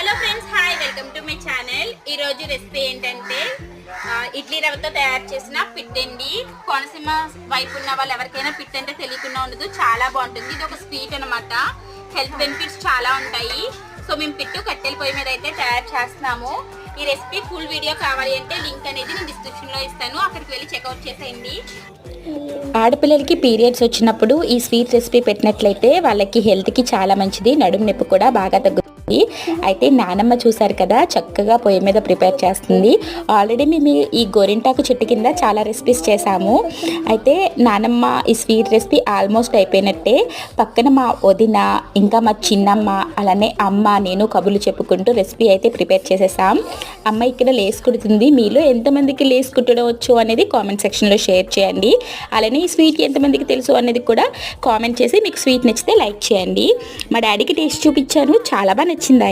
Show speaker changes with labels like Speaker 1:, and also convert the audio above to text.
Speaker 1: Hello friends, hi, welcome to my channel. ఈ రోజు recipe ఏంటంటే ఇడ్లీ రవ్వతో తయారు చేసిన పిట్టండి. కోనసీమ వైపు ఉన్న వాళ్ళు ఎవరికైనా పిట్ అంటే తెలియకుండా ఉండదు, చాలా బాగుంటుంది. ఇది ఒక స్వీట్ అనమాట. హెల్త్ బెనిఫిట్స్ చాలా ఉంటాయి. సో మేము పిట్టు కట్టెల పొయ్యి మీద అయితే తయారు చేస్తున్నాము. ఈ రెసిపీ ఫుల్ వీడియో కావాలి అంటే లింక్ అనేది నేను డిస్క్రిప్షన్లో ఇస్తాను, అక్కడికి వెళ్ళి చెక్అవుట్ చేసేయండి.
Speaker 2: ఆడపిల్లలకి పీరియడ్స్ వచ్చినప్పుడు ఈ స్వీట్ రెసిపీ పెట్టినట్లయితే వాళ్ళకి హెల్త్కి చాలా మంచిది, నడుము నొప్పి కూడా బాగా తగ్గుతుంది. అయితే నానమ్మ చూసారు కదా, చక్కగా పొయ్యి మీద ప్రిపేర్ చేస్తుంది. ఆల్రెడీ మేము ఈ గోరింటాకు చెట్టు కింద చాలా రెసిపీస్ చేసాము. అయితే నానమ్మ ఈ స్వీట్ రెసిపీ ఆల్మోస్ట్ అయిపోయినట్టే. పక్కన మా వదిన, ఇంకా మా చిన్నమ్మ, అలానే అమ్మ, నేను కబుర్లు చెప్పుకుంటూ రెసిపీ అయితే ప్రిపేర్ చేసేసాం. అమ్మ ఇక్కడ లేస్ కుడుతుంది. మీలో ఎంతమందికి లేస్ కుట్టడం వచ్చు అనేది కామెంట్ సెక్షన్లో షేర్ చేయండి. అలానే ఈ స్వీట్ ఎంతమందికి తెలుసు అనేది కూడా కామెంట్ చేసి మీకు స్వీట్ నచ్చితే లైక్ చేయండి. మా డాడీకి టేస్ట్ చూపించాను, చాలా బాగా నచ్చింది ఆయన.